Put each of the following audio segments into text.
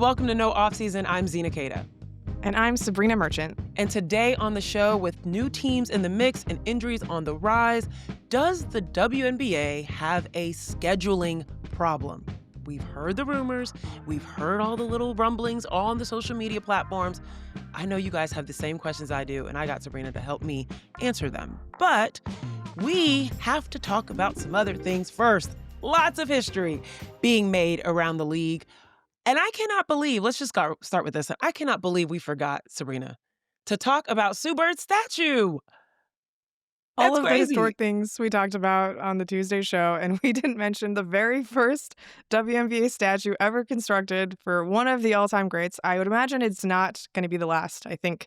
welcome to No Offseason. I'm Zena Cada. And I'm Sabreena Merchant. And today on the show, with new teams in the mix and injuries on the rise, does the WNBA have a scheduling problem? We've heard the rumors. We've heard all the little rumblings on the social media platforms. I know you guys have the same questions I do, and I got Sabreena to help me answer them. But we have to talk about some other things first. Lots of history being made around the league. And I cannot believe, let's just start with this. I cannot believe we forgot, Sabreena, to talk about Sue Bird's statue. All of crazy. the historic things we talked about on the Tuesday show, and we didn't mention the very first WNBA statue ever constructed for one of the all-time greats. I would imagine it's not going to be the last. I think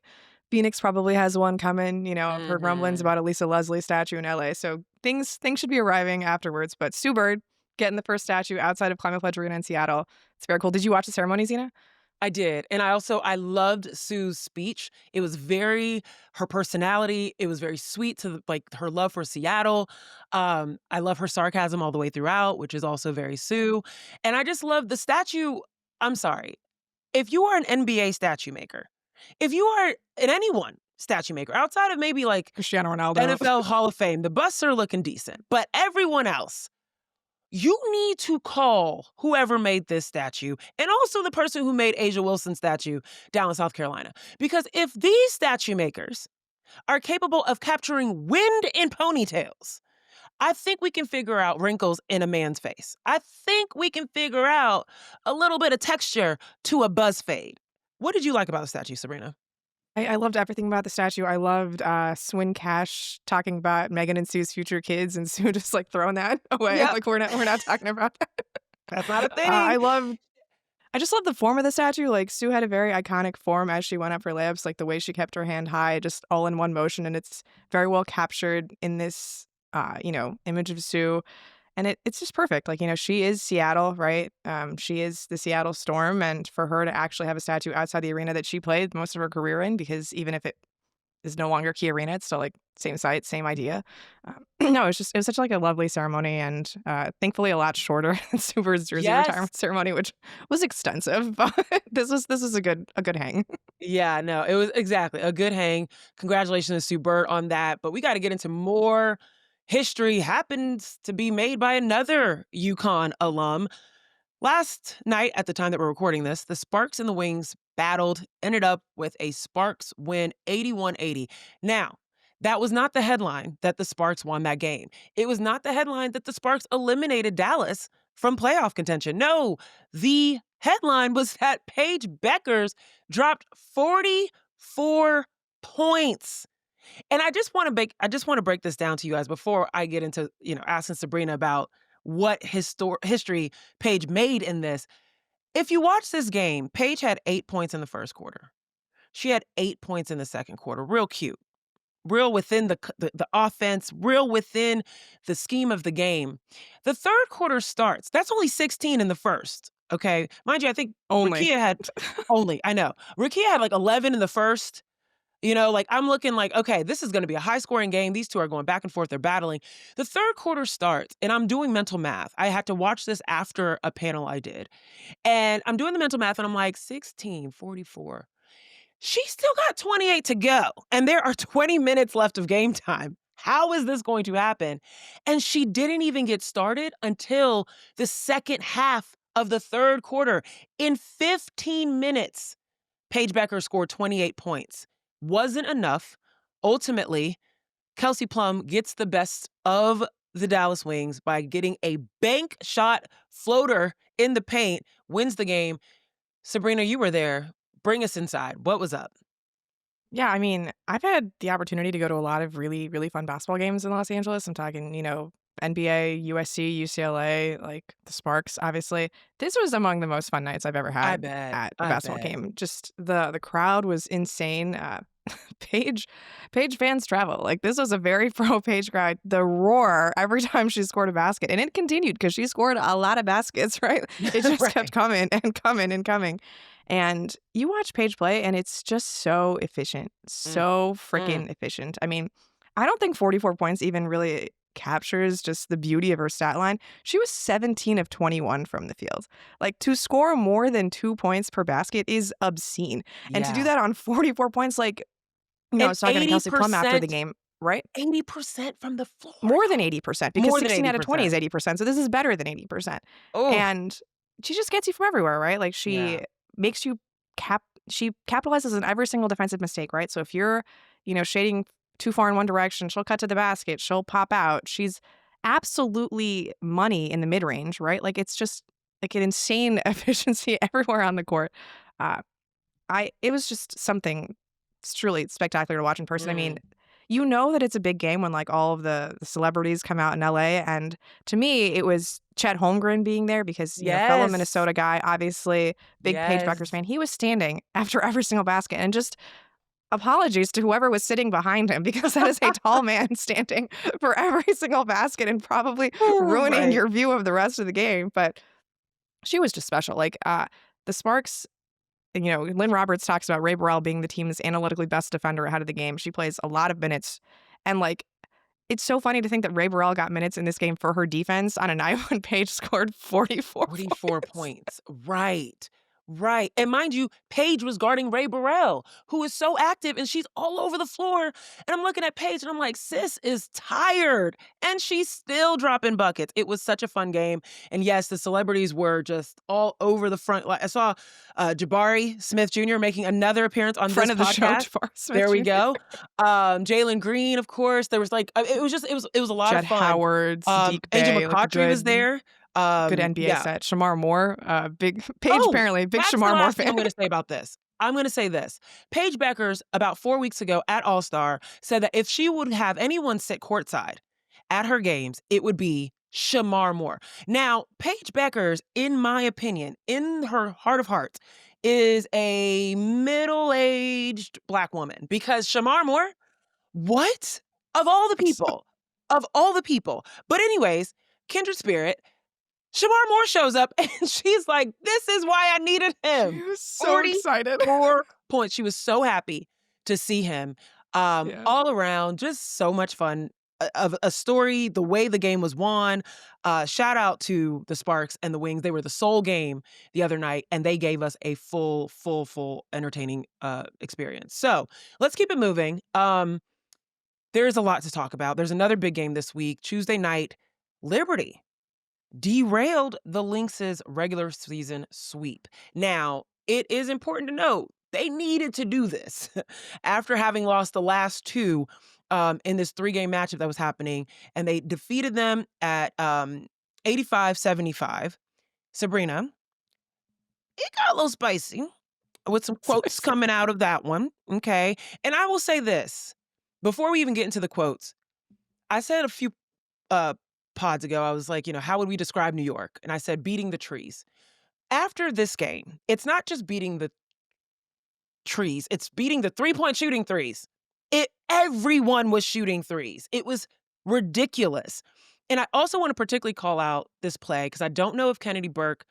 Phoenix probably has one coming. I've heard rumblings about a Lisa Leslie statue in LA, so things should be arriving afterwards. But Sue Bird getting the first statue outside of Climate Pledge Arena in Seattle. It's very cool. Did you watch the ceremony, Zena? I did. And I loved Sue's speech. It was her personality. It was very sweet to her love for Seattle. I love her sarcasm all the way throughout, which is also very Sue. And I just love the statue. I'm sorry. If you are an NBA statue maker, if you are an anyone statue maker, outside of maybe Cristiano Ronaldo, NFL Hall of Fame, the busts are looking decent. But everyone else, you need to call whoever made this statue and also the person who made Asia Wilson's statue down in South Carolina. Because if these statue makers are capable of capturing wind in ponytails, I think we can figure out wrinkles in a man's face. I think we can figure out a little bit of texture to a buzz fade. What did you like about the statue, Sabreena? I loved everything about the statue. I loved Swin Cash talking about Megan and Sue's future kids, and Sue just throwing that away. Yep. We're not talking about that. That's not a thing. I just love the form of the statue. Sue had a very iconic form as she went up for layups, the way she kept her hand high, just all in one motion, and it's very well captured in this image of Sue. And it's just perfect. She is Seattle, right? She is the Seattle Storm. And for her to actually have a statue outside the arena that she played most of her career in, because even if it is no longer Key Arena, it's still same site, same idea. No, it was such a lovely ceremony, and thankfully a lot shorter than Sue Bird's jersey retirement ceremony, which was extensive. But this was a good hang. Yeah, no, it was exactly a good hang. Congratulations to Sue Bird on that. But we got to get into more. History happens to be made by another UConn alum. Last night, at the time that we're recording this, the Sparks and the Wings ended up with a Sparks win 81-80. Now, that was not the headline that the Sparks won that game. It was not the headline that the Sparks eliminated Dallas from playoff contention. No, the headline was that Paige Bueckers dropped 44 points. And I just want to break this down to you guys before I get into, asking Sabreena about what history Paige made in this. If you watch this game, Paige had 8 points in the first quarter. She had 8 points in the second quarter. Real cute. Real within the offense, real within the scheme of the game. The third quarter starts. That's only 16 in the first. Okay. Mind you, I think Rukia had I know. Rukia had 11 in the first. I'm looking okay, this is going to be a high-scoring game. These two are going back and forth. They're battling. The third quarter starts, and I'm doing mental math. I had to watch this after a panel I did. And I'm doing the mental math, and I'm 16, 44. She still got 28 to go, and there are 20 minutes left of game time. How is this going to happen? And she didn't even get started until the second half of the third quarter. In 15 minutes, Paige Bueckers scored 28 points. Wasn't enough. Ultimately, Kelsey Plum gets the best of the Dallas Wings by getting a bank shot floater in the paint, wins the game. Sabreena, you were there. Bring us inside. What was up? Yeah, I've had the opportunity to go to a lot of really, really fun basketball games in Los Angeles. I'm talking, NBA, USC, UCLA, the Sparks, obviously. This was among the most fun nights I've ever had at a basketball game. Just the crowd was insane. Paige fans travel. This was a very pro Paige crowd. The roar every time she scored a basket. And it continued because she scored a lot of baskets, right? It just kept coming and coming and coming. And you watch Paige play, and it's just so efficient. So freaking efficient. I don't think 44 points even really captures just the beauty of her stat line. She was 17 of 21 from the field. Like, to score more than 2 points per basket is obscene. And to do Yeah. that on 44 points, like, I And was talking to Kelsey Plum after the game, right? 80% from the floor, More than y'all. 80% because More than 16 out of 20 is 80%. 80%. So this is better than 80%. Oh, And she just gets you from everywhere, right? Like, she yeah. makes you she capitalizes on every single defensive mistake, right? So if you're, shading too far in one direction, she'll cut to the basket, she'll pop out. She's absolutely money in the mid-range, right? Like, it's just like an insane efficiency everywhere on the court. Uh, it was just something truly spectacular to watch in person. I mean, Mm. that it's a big game when like all of the celebrities come out in LA. And to me, it was Chet Holmgren being there because, fellow Yes. Minnesota guy, obviously, big Paige Bueckers Yes. fan. He was standing after every single basket, and just apologies to whoever was sitting behind him because that is a tall man standing for every single basket and probably ruining Right. your view of the rest of the game. But she was just special. Like, the Sparks, Lynn Roberts talks about Ray Burrell being the team's analytically best defender ahead of the game. She plays a lot of minutes. And, like, it's so funny to think that Ray Burrell got minutes in this game for her defense on a night when Paige scored 44 44 points. points. Right. Right. And mind you, Paige was guarding Ray Burrell, who is so active and she's all over the floor. And I'm looking at Paige and I'm like, sis is tired. And she's still dropping buckets. It was such a fun game. And yes, the celebrities were just all over the front. Like, I saw Jabari Smith Jr. making another appearance on Friend this of the show, podcast. Jabari Smith There we Jr. go. Jalen Green, of course. There was like, it was a lot of Jed fun. Howard, Sadiq Angel Bey, like a McCautry was there. good NBA Yeah. set. Shamar Moore, big Paige Oh, apparently, big that's the Shamar Moore last thing fan. I'm gonna say about this. I'm gonna say this. Paige Bueckers, about 4 weeks ago at All-Star, said that if she would have anyone sit courtside at her games, it would be Shamar Moore. Now, Paige Bueckers, in my opinion, in her heart of hearts, is a middle-aged Black woman because Shamar Moore, what? Of all the people. Of all the people. But anyways, kindred spirit, Shamar Moore shows up and she's like, this is why I needed She him. was so excited. 44 points. She was so happy to see him. Yeah. All around, just so much fun. Of a story, the way the game was won. Shout out to the Sparks and the Wings. They were the sole game the other night, and they gave us a full entertaining experience. So let's keep it moving. There's a lot to talk about. There's another big game this week. Tuesday night, Liberty derailed the Lynx's regular season sweep. Now, it is important to note they needed to do this after having lost the last two in this 3-game matchup that was happening, and they defeated them at 85-75. Sabreena, it got a little spicy with some quotes Spicy. coming out of that one, okay? And I will say this, before we even get into the quotes, I said a few pods ago, I was like, how would we describe New York? And I said, beating the trees. After this game, it's not just beating the trees, it's beating the 3-point shooting threes. Everyone was shooting threes. It was ridiculous. And I also want to particularly call out this play because I don't know if Kennedy Burke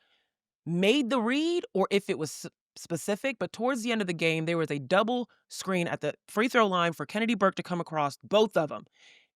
made the read or if it was specific, but towards the end of the game, there was a double screen at the free throw line for Kennedy Burke to come across both of them.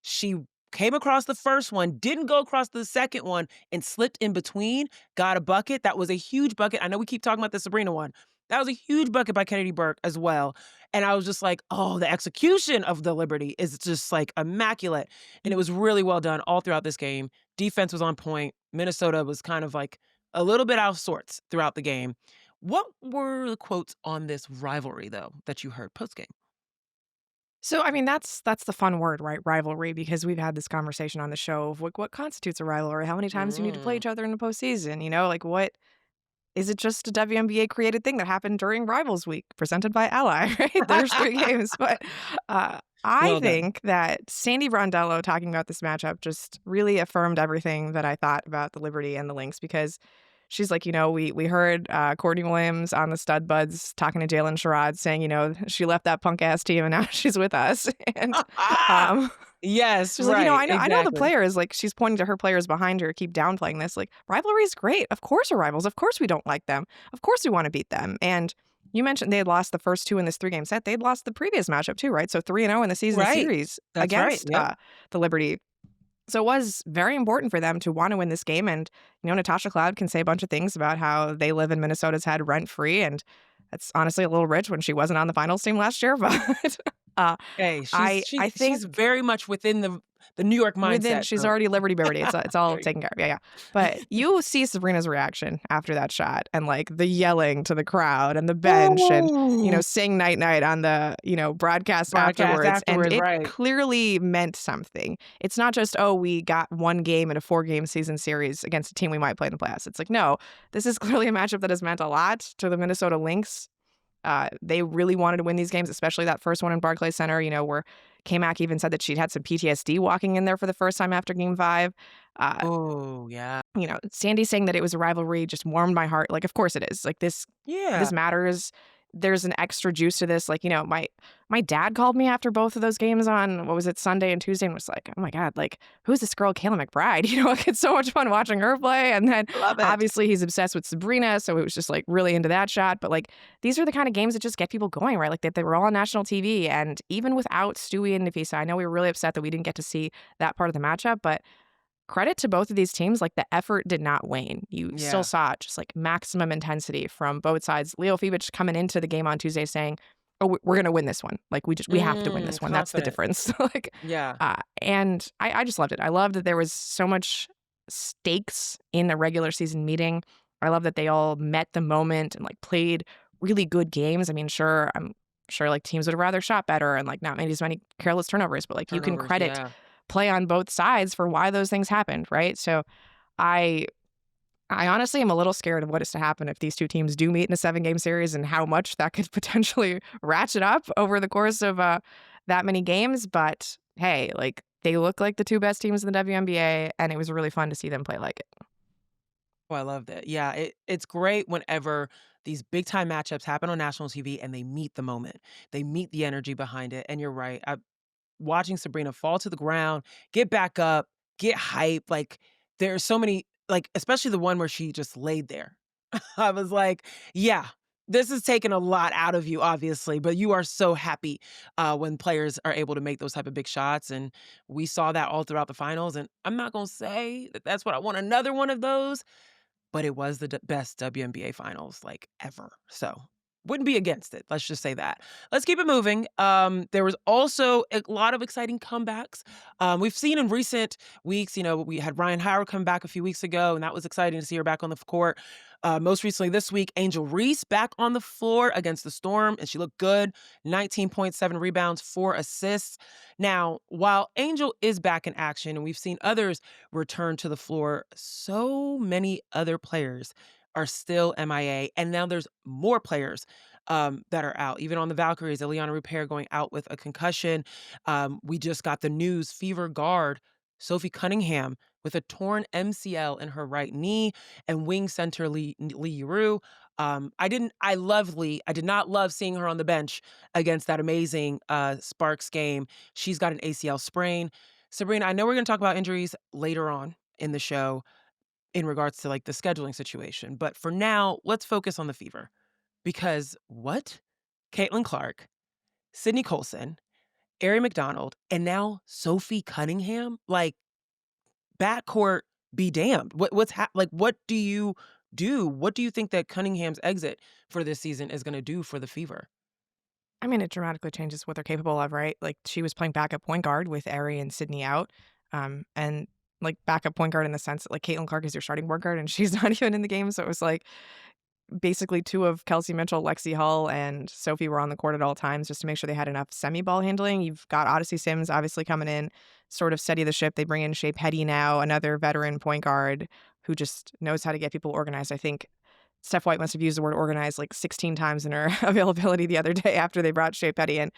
She came across the first one, didn't go across the second one, and slipped in between, got a bucket. That was a huge bucket. I know we keep talking about the Sabreena one. That was a huge bucket by Kennedy Burke as well. And I was just like, oh, the execution of the Liberty is just like immaculate. And it was really well done all throughout this game. Defense was on point. Minnesota was kind of like a little bit out of sorts throughout the game. What were the quotes on this rivalry, though, that you heard post-game? So, I mean, that's the fun word, right? Rivalry, because we've had this conversation on the show of what constitutes a rivalry. How many times do you need to play Mm. each other in the postseason? Like, what is it? Just a WNBA created thing that happened during Rivals Week, presented by Ally, right? There's 3 games, but I Well done. think that Sandy Brondello talking about this matchup just really affirmed everything that I thought about the Liberty and the Lynx because she's like, we heard Courtney Williams on the Stud Buds talking to Jalen Sherrod saying, she left that punk ass team and now she's with us. And Yes, she's like, right, I know the exactly. players, like she's pointing to her players behind her, keep downplaying this. Like, rivalry is great. Of course we're rivals. Of course we don't like them. Of course we want to beat them. And you mentioned they had lost the first 2 in this 3-game set. They'd lost the previous matchup too, right? So 3-0 in the season Right. series That's right, against yep. the Liberty. So it was very important for them to want to win this game. And, Natasha Cloud can say a bunch of things about how they live in Minnesota's head rent free. And that's honestly a little rich when she wasn't on the finals team last year. But uh, Hey, I she's think very much within the New York within mindset, she's so already Liberty Liberty. It's all there you taken care of. Yeah, yeah. But you see Sabrina's reaction after that shot and like the yelling to the crowd and the bench and go. sing night night on the broadcast Broadcast afterwards. And afterwards, it right. clearly meant something. It's not just, oh, we got one game in a 4-game season series against a team we might play in the playoffs. It's like, no, this is clearly a matchup that has meant a lot to the Minnesota Lynx. They really wanted to win these games, especially that first one in Barclays Center, where K-Mac even said that she'd had some PTSD walking in there for the first time after Game 5. Uh, Oh, yeah. Sandy saying that it was a rivalry just warmed my heart. Like, of course it is. Like, this Yeah. matters. There's an extra juice to this. Like, my dad called me after both of those games on, what was it, Sunday and Tuesday, and was like, oh my God, like, who's this girl, Kayla McBride? Like, it's so much fun watching her play. And then I love it. obviously he's obsessed with Sabrina. So it was just like really into that shot. But like, these are the kind of games that just get people going, right? Like, they were all on national TV. And even without Stewie and Nafisa, I know we were really upset that we didn't get to see that part of the matchup, but credit to both of these teams, like the effort did not wane. You still Yeah. saw just like maximum intensity from both sides. Leo Fibich coming into the game on Tuesday saying, "Oh, we're gonna win this one. Like we have to win this one. That's the Confident. difference." Yeah. And I just loved it. I loved that there was so much stakes in a regular season meeting. I love that they all met the moment and like played really good games. I mean, I'm sure like teams would have rather shot better and like not made as many careless turnovers, but like you can Turnovers, credit yeah. play on both sides for why those things happened, right? So I I honestly am a little scared of what is to happen if these two teams do meet in a 7-game series and how much that could potentially ratchet up over the course of that many games. But hey, like they look like the two best teams in the WNBA, and it was really fun to see them play like it. Oh, I love that. Yeah, it's great whenever these big time matchups happen on national TV and they meet the moment. They meet the energy behind it. And you're right. Watching Sabrina fall to the ground, get back up, get hype. Like there's so many, like especially the one where she just laid there. I was like, yeah, this is taking a lot out of you, obviously, but you are so happy when players are able to make those type of big shots. And we saw that all throughout the finals. And I'm not going to say that that's what I want another one of those, but it was the best WNBA finals, like, ever, so wouldn't be against it, let's just say that. Let's keep it moving. There was also a lot of exciting comebacks. We've seen in recent weeks, we had Ryan Howard come back a few weeks ago, and that was exciting to see her back on the court. Most recently this week, Angel Reese back on the floor against the Storm, and she looked good, 19.7 rebounds, 4 assists. Now, while Angel is back in action, and we've seen others return to the floor, so many other players are still MIA, and now there's more players that are out. Even on the Valkyries, Eliana Repair going out with a concussion. We just got the news: Fever guard Sophie Cunningham with a torn MCL in her right knee, and wing center Lee Ru. I love Lee. I did not love seeing her on the bench against that amazing Sparks game. She's got an ACL sprain. Sabrina, I know we're going to talk about injuries later on in the show in regards to like the scheduling situation, but for now, let's focus on the Fever because what? Caitlin Clark, Sydney Colson, Ari McDonald, and now Sophie Cunningham? Like, backcourt be damned. Like, what do you do? What do you think that Cunningham's exit for this season is going to do for the Fever? I mean, it dramatically changes what they're capable of, right? Like she was playing backup point guard with Ari and Sydney out, and like backup point guard in the sense that like Caitlin Clark is your starting point guard and she's not even in the game, so it was like basically two of Kelsey Mitchell, Lexi Hull, and Sophie were on the court at all times just to make sure they had enough semi-ball handling. You've got Odyssey Sims obviously coming in, sort of steady the ship. They bring in Shea Petty now, another veteran point guard who just knows how to get people organized. I think Steph White must have used the word organized like 16 times in her availability the other day after they brought Shea Petty in.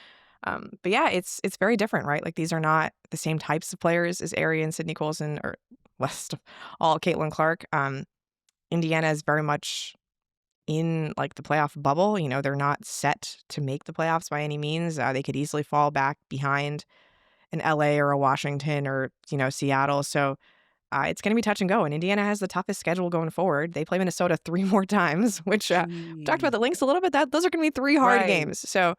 But yeah, it's very different, right? Like these are not the same types of players as Ari and Sydney Colson or West of all Caitlin Clark. Indiana is very much in like the playoff bubble. They're not set to make the playoffs by any means. They could easily fall back behind an LA or a Washington or, Seattle. So it's going to be touch and go. And Indiana has the toughest schedule going forward. They play Minnesota 3 more times, which we talked about Jeez. the Lynx a little bit. Those are going to be 3 hard Right. games. So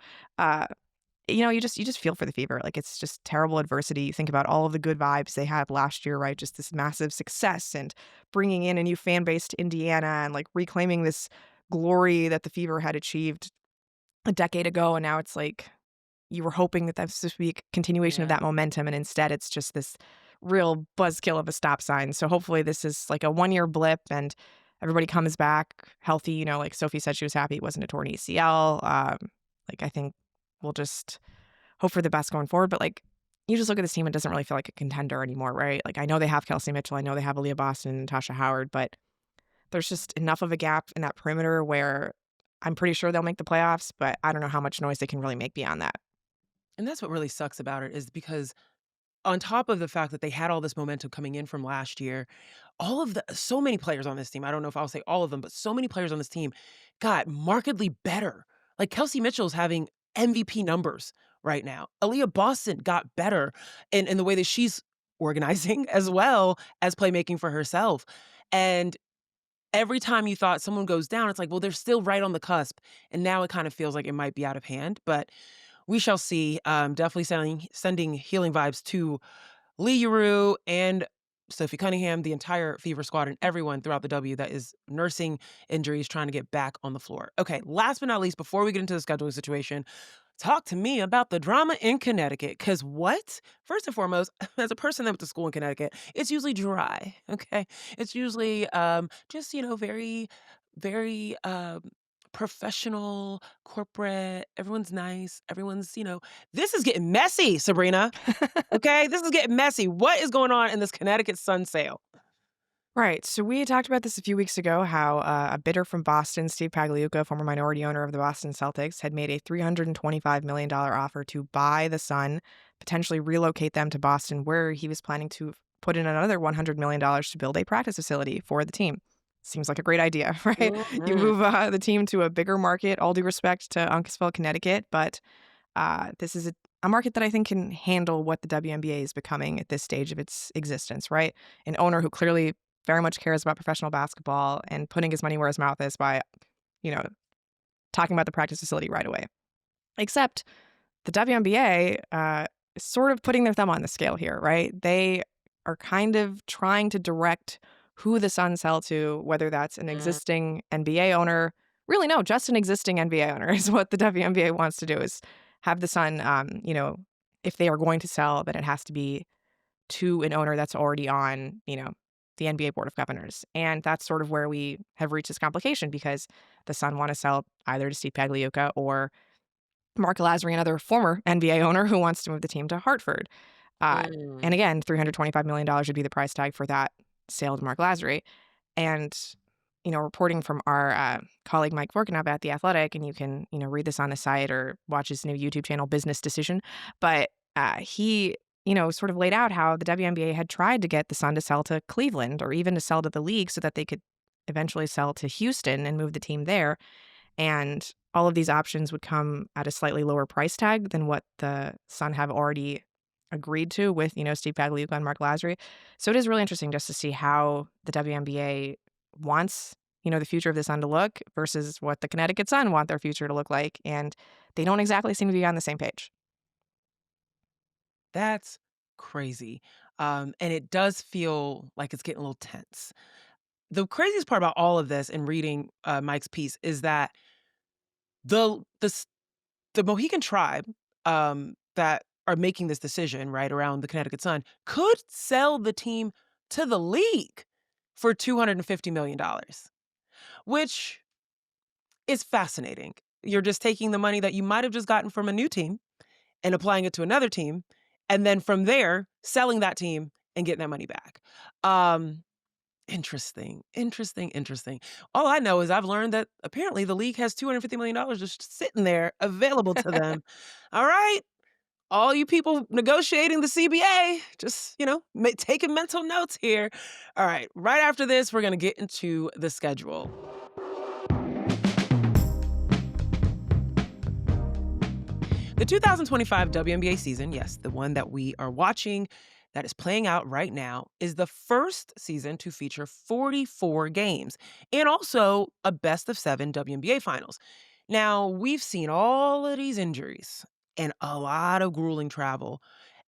you just feel for the Fever. Like, it's just terrible adversity. You think about all of the good vibes they had last year, right? Just this massive success and bringing in a new fan base to Indiana and, like, reclaiming this glory that the Fever had achieved a decade ago, and now it's like you were hoping that that's supposed to be a continuation of Yeah. that momentum, and instead it's just this real buzzkill of a stop sign. So hopefully this is like a one-year blip and everybody comes back healthy. Like Sophie said, she was happy it wasn't a torn ACL. Like I think we'll just hope for the best going forward. But like you just look at this team, it doesn't really feel like a contender anymore, right? Like I know they have Kelsey Mitchell, I know they have Aaliyah Boston and Tasha Howard, but there's just enough of a gap in that perimeter where I'm pretty sure they'll make the playoffs, but I don't know how much noise they can really make beyond that. And that's what really sucks about it is because on top of the fact that they had all this momentum coming in from last year, all of the so many players on this team, I don't know if I'll say all of them, but so many players on this team got markedly better. Like Kelsey Mitchell's having MVP numbers right now. Aaliyah Boston got better in the way that she's organizing as well as playmaking for herself. And every time you thought someone goes down, it's like, well, they're still right on the cusp. And now it kind of feels like it might be out of hand. But we shall see. Definitely sending healing vibes to Lee Yuru and Sophie Cunningham, the entire Fever squad, and everyone throughout the W that is nursing injuries, trying to get back on the floor. Okay, last but not least, before we get into the scheduling situation, talk to me about the drama in Connecticut. Because what? First and foremost, as a person that went to school in Connecticut, it's usually dry. Okay, it's usually just very, very professional, corporate. Everyone's nice. Everyone's This is getting messy, Sabrina. Okay, this is getting messy. What is going on in this Connecticut Sun sale? Right. So we talked about this a few weeks ago how a bidder from Boston, Steve Pagliuca, former minority owner of the Boston Celtics, had made a $325 million offer to buy the Sun, potentially relocate them to Boston, where he was planning to put in another $100 million to build a practice facility for the team. Seems like a great idea, right? You Mhm. move the team to a bigger market, all due respect to Uncasville, Connecticut, but this is a market that I think can handle what the WNBA is becoming at this stage of its existence, right? An owner who clearly very much cares about professional basketball and putting his money where his mouth is by, you know, talking about the practice facility right away. Except the WNBA is sort of putting their thumb on the scale here, right? They are kind of trying to direct who the Suns sell to, whether that's an Mm. existing NBA owner. Really, no, just an existing NBA owner is what the WNBA wants to do is have the Sun, if they are going to sell, then it has to be to an owner that's already on, the NBA Board of Governors. And that's sort of where we have reached this complication because the Sun want to sell either to Steve Pagliuca or Mark Lazary, another former NBA owner who wants to move the team to Hartford. Uh, Mm. and again, $325 million would be the price tag for that sale to Mark Lazary. And, reporting from our colleague Mike Vorkunov at The Athletic, and you can, read this on the site or watch his new YouTube channel, Business Decision. But he, sort of laid out how the WNBA had tried to get the Sun to sell to Cleveland or even to sell to the league so that they could eventually sell to Houston and move the team there. And all of these options would come at a slightly lower price tag than what the Sun have already agreed to with, Steve Pagliuca and Mark Lazary. So it is really interesting just to see how the WNBA wants, the future of the Sun to look versus what the Connecticut Sun want their future to look like. And they don't exactly seem to be on the same page. That's crazy. And it does feel like it's getting a little tense. The craziest part about all of this and reading Mike's piece is that the the Mohican tribe that are making this decision right around the Connecticut Sun could sell the team to the league for $250 million, which is fascinating. You're just taking the money that you might have just gotten from a new team and applying it to another team, and then from there, selling that team and getting that money back. Um, Interesting, interesting, interesting. All I know is I've learned that apparently the league has $250 million just sitting there available to them. All right, all you people negotiating the CBA, just, taking mental notes here. All right, right after this, we're going to get into the schedule. The 2025 WNBA season, yes, the one that we are watching that is playing out right now, is the first season to feature 44 games and also a best of 7 WNBA finals. Now, we've seen all of these injuries and a lot of grueling travel.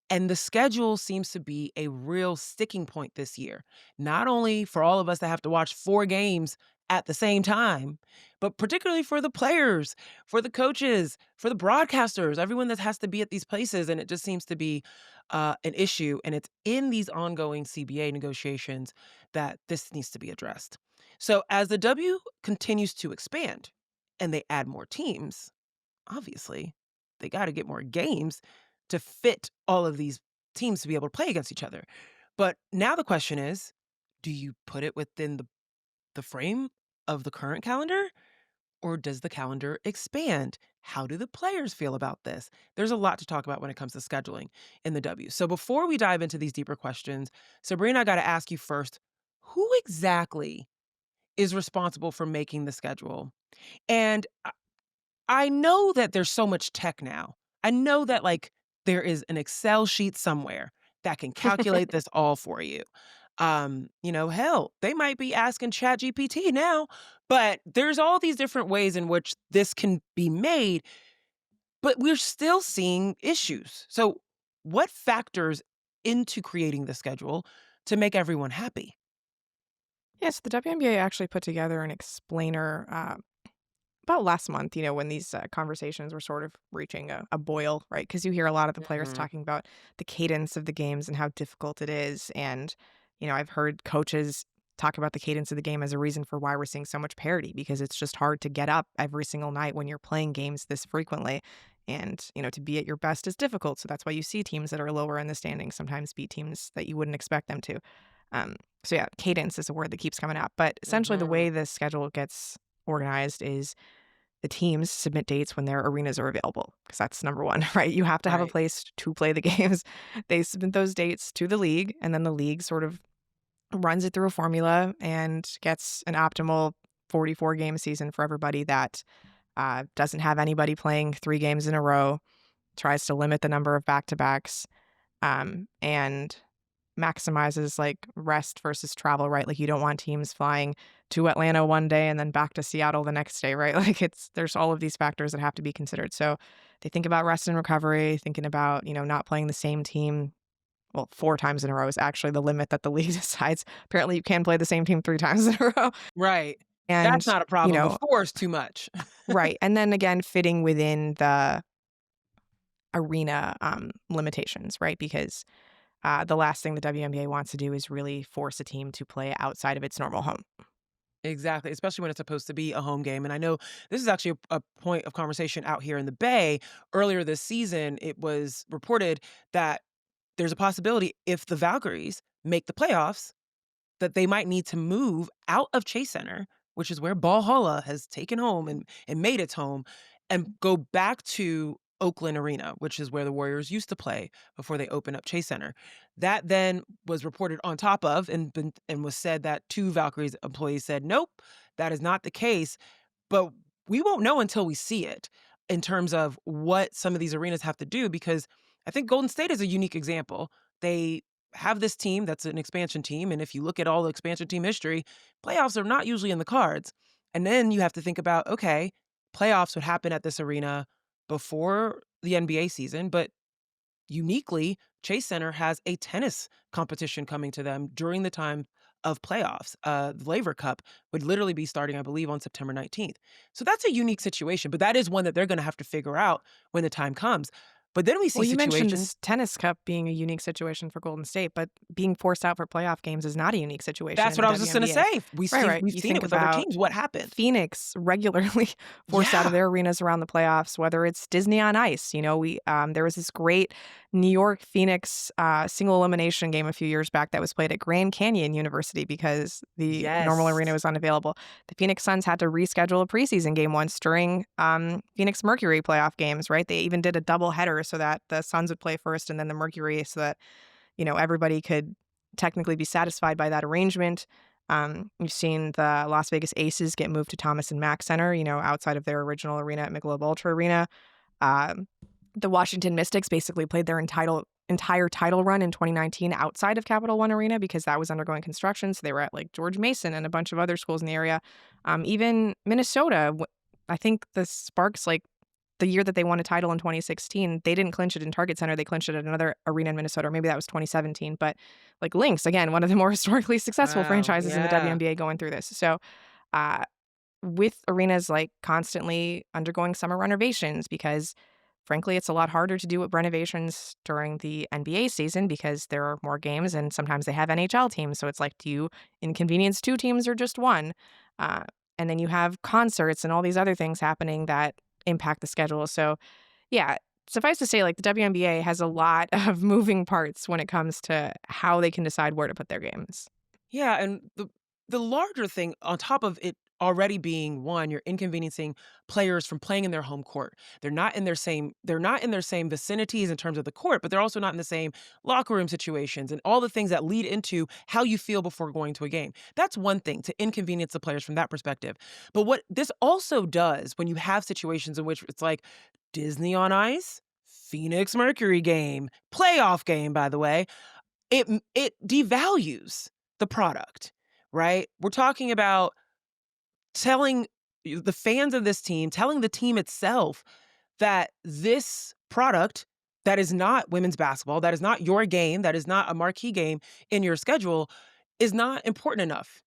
And the schedule seems to be a real sticking point this year, not only for all of us that have to watch 4 games at the same time, but particularly for the players, for the coaches, for the broadcasters, everyone that has to be at these places. And it just seems to be an issue. And it's in these ongoing CBA negotiations that this needs to be addressed. So as the W continues to expand and they add more teams, obviously, they gotta get more games to fit all of these teams to be able to play against each other. But now the question is, do you put it within the frame of the current calendar, or does the calendar expand? How do the players feel about this? There's a lot to talk about when it comes to scheduling in the W. So before we dive into these deeper questions, Sabrina, I gotta ask you first, who exactly is responsible for making the schedule? And I know that there's so much tech now. I know that, like, there is an Excel sheet somewhere that can calculate this all for you. Hell, they might be asking ChatGPT now, but there's all these different ways in which this can be made, but we're still seeing issues. So, what factors into creating the schedule to make everyone happy? Yes, the WNBA actually put together an explainer about last month, when these conversations were sort of reaching a boil, right? Because you hear a lot of the players Mhm. talking about the cadence of the games and how difficult it is. And, I've heard coaches talk about the cadence of the game as a reason for why we're seeing so much parity because it's just hard to get up every single night when you're playing games this frequently. And, to be at your best is difficult. So that's why you see teams that are lower in the standings sometimes beat teams that you wouldn't expect them to. So, yeah, cadence is a word that keeps coming up. But essentially, the Mhm. way this schedule gets organized is the teams submit dates when their arenas are available because that's number one, right? You have to have a Right. place to play the games. They submit those dates to the league, and then the league sort of runs it through a formula and gets an optimal 44 game season for everybody that doesn't have anybody playing 3 games in a row, tries to limit the number of back to backs, and maximizes like rest versus travel, right? Like you don't want teams flying to Atlanta one day and then back to Seattle the next day, right? Like there's all of these factors that have to be considered. So they think about rest and recovery, thinking about, not playing the same team. Well, 4 times in a row is actually the limit that the league decides. Apparently you can play the same team 3 times in a row. Right. That's And, not a you problem, but know, 4 is too much. right. And then again, fitting within the arena limitations, right? Because the last thing the WNBA wants to do is really force a team to play outside of its normal home. Exactly, especially when it's supposed to be a home game, and I know this is actually a point of conversation out here in the Bay. Earlier this season, it was reported that there's a possibility if the Valkyries make the playoffs that they might need to move out of Chase Center, which is where Valhalla has taken home and made its home, and go back to Oakland Arena, which is where the Warriors used to play before they opened up Chase Center. That then was reported on top of and was said that 2 Valkyries employees said, "Nope, that is not the case." But we won't know until we see it in terms of what some of these arenas have to do because I think Golden State is a unique example. They have this team that's an expansion team, and if you look at all the expansion team history, playoffs are not usually in the cards. And then you have to think about, okay, playoffs would happen at this arena before the NBA season, but uniquely, Chase Center has a tennis competition coming to them during the time of playoffs. The Laver Cup would literally be starting, I believe, on September 19th. So that's a unique situation, but that is one that they're going to have to figure out when the time comes. But then we see Well, you mentioned situations. this tennis cup being a unique situation for Golden State, but being forced out for playoff games is not a unique situation That's in the what I was just going to WNBA. say. Right, right. We've You seen it think with other about teams. What happened? Phoenix regularly forced out of Yeah. their arenas around the playoffs, whether it's Disney on Ice. We there was this great New York Phoenix single elimination game a few years back that was played at Grand Canyon University because the normal arena Yes. was unavailable. The Phoenix Suns had to reschedule a preseason game once during Phoenix Mercury playoff games. Right, they even did a double header so that the Suns would play first and then the Mercury, so that everybody could technically be satisfied by that arrangement. You've seen the Las Vegas Aces get moved to Thomas and Mack Center, outside of their original arena at Michelob Ultra Arena. Um, the Washington Mystics basically played their entire title run in 2019 outside of Capital One Arena because that was undergoing construction. So they were at like George Mason and a bunch of other schools in the area. Even Minnesota, I think the Sparks like the year that they won a title in 2016, they didn't clinch it in Target Center. They clinched it at another arena in Minnesota, or maybe that was 2017. But like Lynx, again, one of the more historically successful Wow, franchises in the yeah. WNBA going through this. So uh, with arenas like constantly undergoing summer renovations, because frankly, it's a lot harder to do renovations during the NBA season because there are more games and sometimes they have NHL teams. So it's like, do you inconvenience two teams or just one? Uh, and then you have concerts and all these other things happening that impact the schedule. So, yeah, suffice to say, like the WNBA has a lot of moving parts when it comes to how they can decide where to put their games. Yeah, and the larger thing on top of it already being one, you're inconveniencing players from playing in their home court. They're not in their same vicinities in terms of the court, but they're also not in the same locker room situations and all the things that lead into how you feel before going to a game. That's one thing to inconvenience the players from that perspective. But what this also does when you have situations in which it's like Disney on Ice, Phoenix Mercury game, playoff game by the way, it devalues the product, right? We're talking about telling the fans of this team, telling the team itself that this product that is not women's basketball, that is not your game, that is not a marquee game in your schedule, is not important enough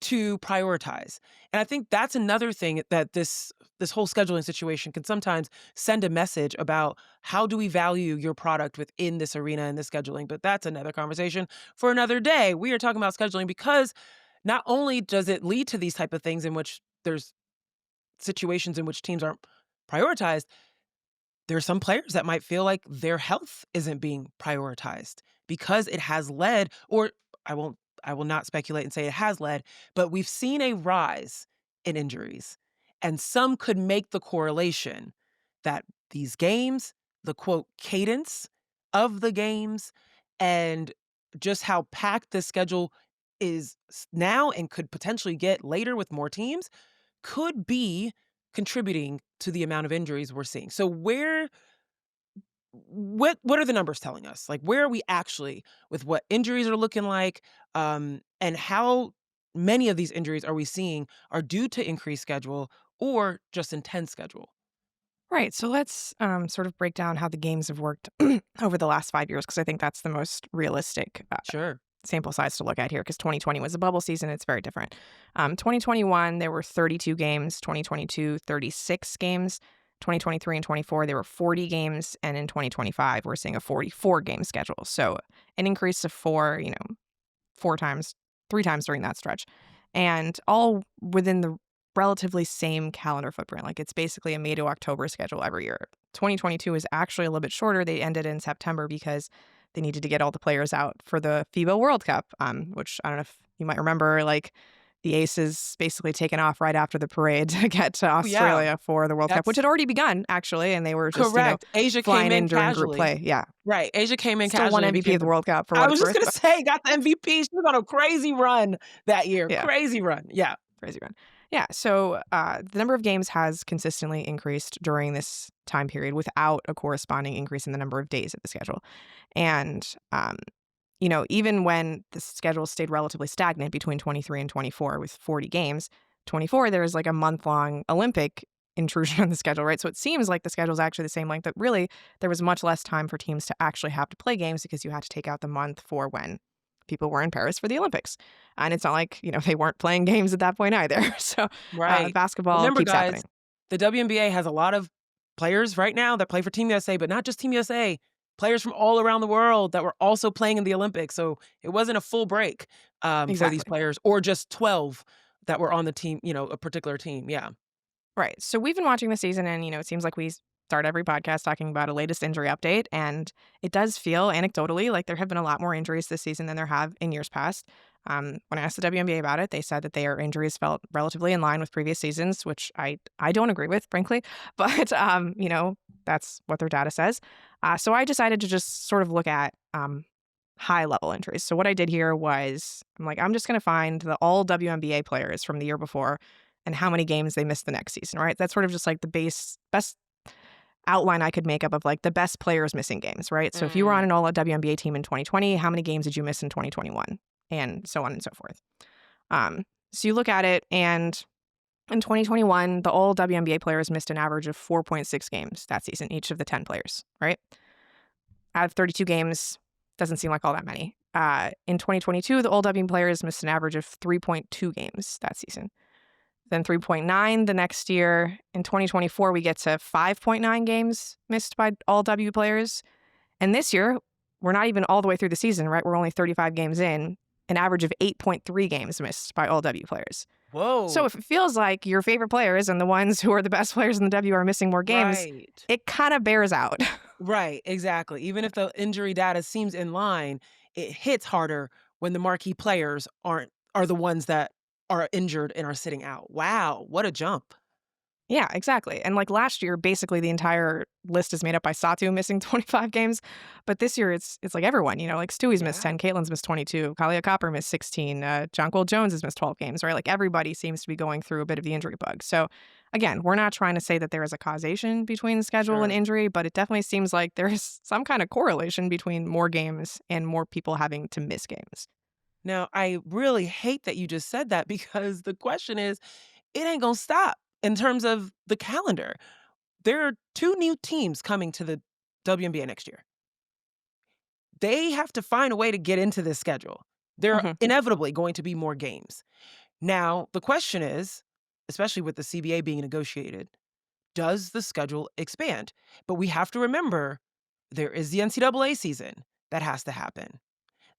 to prioritize. And I think that's another thing that this whole scheduling situation can sometimes send a message about how do we value your product within this arena and this scheduling. But that's another conversation for another day. We are talking about scheduling because not only does it lead to these type of things in which there's situations in which teams aren't prioritized, there are some players that might feel like their health isn't being prioritized because it has led, or I won't I will not speculate and say it has led, but we've seen a rise in injuries. And some could make the correlation that these games, the quote cadence of the games, and just how packed the schedule is now and could potentially get later with more teams could be contributing to the amount of injuries we're seeing. So what are the numbers telling us? Like, where are we actually with what injuries are looking like, and how many of these injuries are we seeing are due to increased schedule or just intense schedule? Right. So let's sort of break down how the games have worked over the last 5 years, because I think that's the most realistic Sure. sample size to look at here, because 2020 was a bubble season. It's very different. 2021, there were 32 games. 2022, 36 games. 2023 and 24, there were 40 games. And in 2025, we're seeing a 44 game schedule. So an increase of four, four times, three times during that stretch. And all within the relatively same calendar footprint. Like it's basically a May to October schedule every year. 2022 is actually a little bit shorter. They ended in September because they needed to get all the players out for the FIBA World Cup, which I don't know if you might remember, like the Aces basically taken off right after the parade to get to Oh, yeah. Australia for the World Cup, which That's had already begun, actually, and they were just, correct. Asia came flying in in during group casually. play. Yeah. Right, Asia came in Still won casually and MVP became of the the World Cup for I what was it's just worth. gonna say, got the MVP. She was on a crazy run that year. Yeah. Crazy run. Yeah. Crazy run. Yeah. So the number of games has consistently increased during this time period without a corresponding increase in the number of days of the schedule. And, even when the schedule stayed relatively stagnant between 23 and 24 with 40 games, 24, there's like a month long Olympic intrusion on the schedule, right? So it seems like the schedule is actually the same length, but really there was much less time for teams to actually have to play games because you had to take out the month for when people were in Paris for the Olympics. And it's not like, they weren't playing games at that point either. So Right. basketball Remember, keeps happening. guys, the WNBA has a lot of players right now that play for Team USA, but not just Team USA, players from all around the world that were also playing in the Olympics. So it wasn't a full break for these Exactly. players, or just 12 that were on the team, a particular team. Yeah. Right. So we've been watching the season, and, it seems like we start every podcast talking about a latest injury update. And it does feel anecdotally like there have been a lot more injuries this season than there have in years past. When I asked the WNBA about it, they said that their injuries felt relatively in line with previous seasons, which I don't agree with, frankly. But, that's what their data says. So I decided to just sort of look at high level injuries. So what I did here was I'm just going to find the all WNBA players from the year before and how many games they missed the next season, right? That's sort of just like the best outline I could make up of like the best players missing games, right? So if you were on Mm. an all WNBA team in 2020, how many games did you miss in 2021? And so on and so forth. So you look at it, and In 2021, the all WNBA players missed an average of 4.6 games that season, each of the 10 players, right? Out of 32 games, doesn't seem like all that many. In 2022, the all WNBA players missed an average of 3.2 games that season. Then 3.9 the next year. In 2024, we get to 5.9 games missed by all W players. And this year, we're not even all the way through the season, right? We're only 35 games in, an average of 8.3 games missed by all W players. So Whoa. if it feels like your favorite players and the ones who are the best players in the W are missing more games, Right. it kind of bears out. Right, exactly. Even if the injury data seems in line, it hits harder when the marquee players are the ones that are injured and are sitting out. Wow, what a jump. Yeah, exactly. And like last year, basically the entire list is made up by Satu missing 25 games. But this year it's like everyone, like Stewie's missed Yeah, 10, Caitlin's missed 22, Kalia Copper missed 16, Jonquil Jones has missed 12 games, right? Like everybody seems to be going through a bit of the injury bug. So again, we're not trying to say that there is a causation between schedule and sure. injury, but it definitely seems like there's some kind of correlation between more games and more people having to miss games. Now, I really hate that you just said that because the question is, it ain't gonna stop in terms of the calendar. There are 2 new teams coming to the WNBA next year. They have to find a way to get into this schedule. There are Mhm. inevitably going to be more games. Now, the question is, especially with the CBA being negotiated, does the schedule expand? But we have to remember there is the NCAA season that has to happen.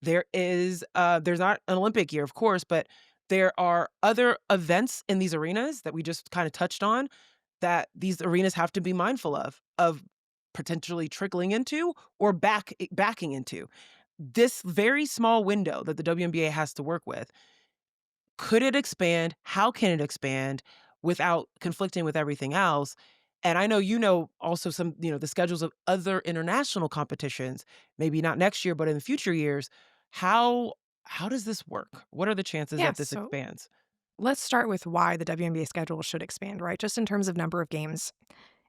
There's not an Olympic year, of course, but there are other events in these arenas that we just kind of touched on that these arenas have to be mindful of potentially trickling into or backing into. This very small window that the WNBA has to work with, could it expand? How can it expand without conflicting with everything else? And I know also the schedules of other international competitions, maybe not next year, but in the future years. How how does this work? What are the chances Yeah, that this so expands? let's start with why the WNBA schedule should expand, right? Just in terms of number of games.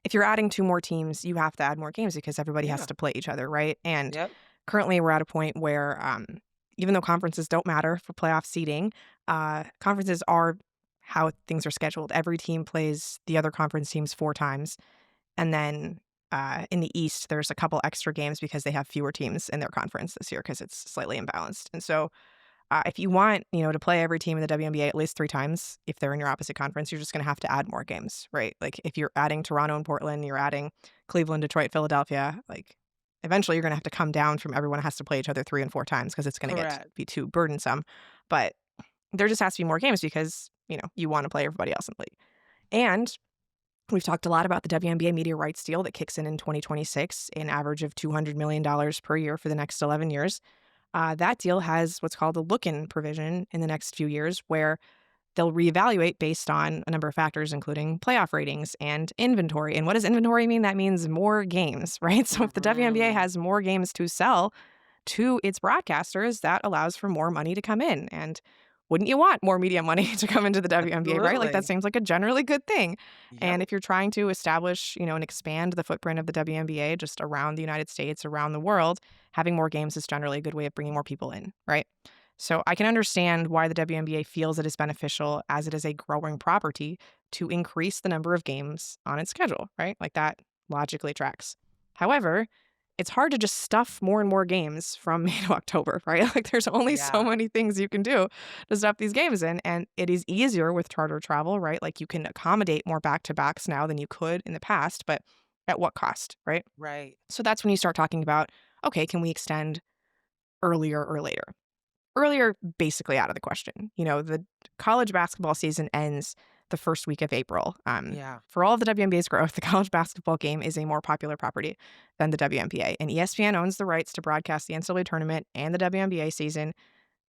If you're adding two more teams, you have to add more games because everybody has Yeah. to play each other, right? And Yep. currently, we're at a point where even though conferences don't matter for playoff seeding, conferences are how things are scheduled. Every team plays the other conference teams 4 times. And then in the East, there's a couple extra games because they have fewer teams in their conference this year because it's slightly imbalanced. And so if you want, to play every team in the WNBA at least 3 times, if they're in your opposite conference, you're just going to have to add more games, right? Like if you're adding Toronto and Portland, you're adding Cleveland, Detroit, Philadelphia, like eventually you're going to have to come down from everyone has to play each other 3 and 4 times because it's going to get Correct. be too burdensome. But there just has to be more games because, you want to play everybody else in the league. And we've talked a lot about the WNBA media rights deal that kicks in 2026, an average of $200 million per year for the next 11 years. That deal has what's called a look-in provision in the next few years where they'll reevaluate based on a number of factors, including playoff ratings and inventory. And what does inventory mean? That means more games, right? So if the WNBA Mhm. has more games to sell to its broadcasters, that allows for more money to come in. And wouldn't you want more media money to come into the WNBA, right? Like that Absolutely. seems like a generally good thing. Yep. And if you're trying to establish, and expand the footprint of the WNBA just around the United States, around the world, having more games is generally a good way of bringing more people in, right? So I can understand why the WNBA feels it is beneficial as it is a growing property to increase the number of games on its schedule, right? Like that logically tracks. However, it's hard to just stuff more and more games from May to October, right? Like there's only so Yeah. many things you can do to stuff these games in. And it is easier with charter travel, right? Like you can accommodate more back-to-backs now than you could in the past, but at what cost, right? Right. So that's when you start talking about, okay, can we extend earlier or later? Earlier, basically out of the question. The college basketball season ends the first week of April. Yeah. For all of the WNBA's growth, the college basketball game is a more popular property than the WNBA. And ESPN owns the rights to broadcast the NCAA tournament and the WNBA season.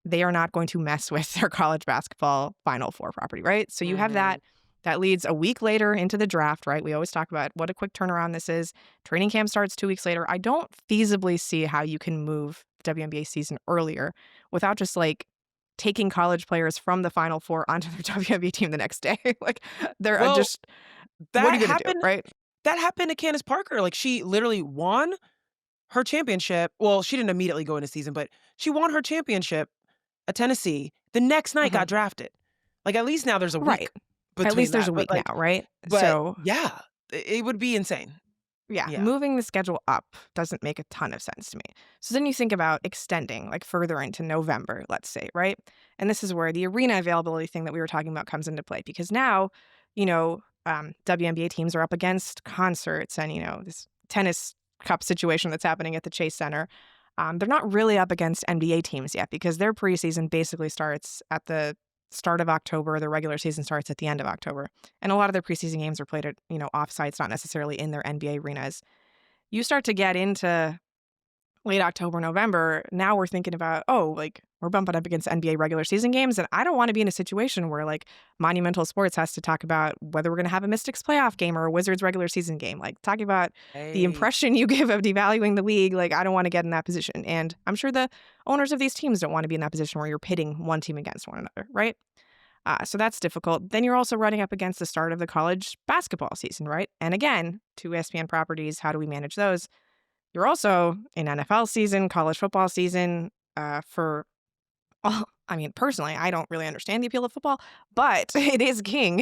They are not going to mess with their college basketball Final Four property, right? So you have Mhm. that. That leads a week later into the draft, right? We always talk about what a quick turnaround this is. Training camp starts 2 weeks later. I don't feasibly see how you can move the WNBA season earlier without just like taking college players from the Final Four onto their WNBA team the next day. Like they're Well, just, what are that you going to do, happened right? that happened to Candace Parker. Like, she literally won her championship. Well, she didn't immediately go into season, but she won her championship at Tennessee. The next night Mhm. got drafted. Like, at least now there's a week Right. At between least there's that. a But week like, now, right? but So yeah, it would be insane. yeah, Yeah. moving the schedule up doesn't make a ton of sense to me. So then you think about extending, like further into November, let's say, right? And this is where the arena availability thing that we were talking about comes into play because now, WNBA teams are up against concerts and, this tennis cup situation that's happening at the Chase Center. They're not really up against NBA teams yet because their preseason basically starts at the start of October. The regular season starts at the end of October. And a lot of their preseason games are played at, off-sites, not necessarily in their NBA arenas. You start to get into late October, November, now we're thinking about, oh, like we're bumping up against NBA regular season games. And I don't want to be in a situation where like Monumental Sports has to talk about whether we're going to have a Mystics playoff game or a Wizards regular season game. Like talking about the Hey. impression you give of devaluing the league. Like I don't want to get in that position. And I'm sure the owners of these teams don't want to be in that position where you're pitting one team against one another, right? So that's difficult. Then you're also running up against the start of the college basketball season, right? And again, two ESPN properties, how do we manage those? You're also in NFL season, college football season. For all, I mean, personally, I don't really understand the appeal of football, but it is king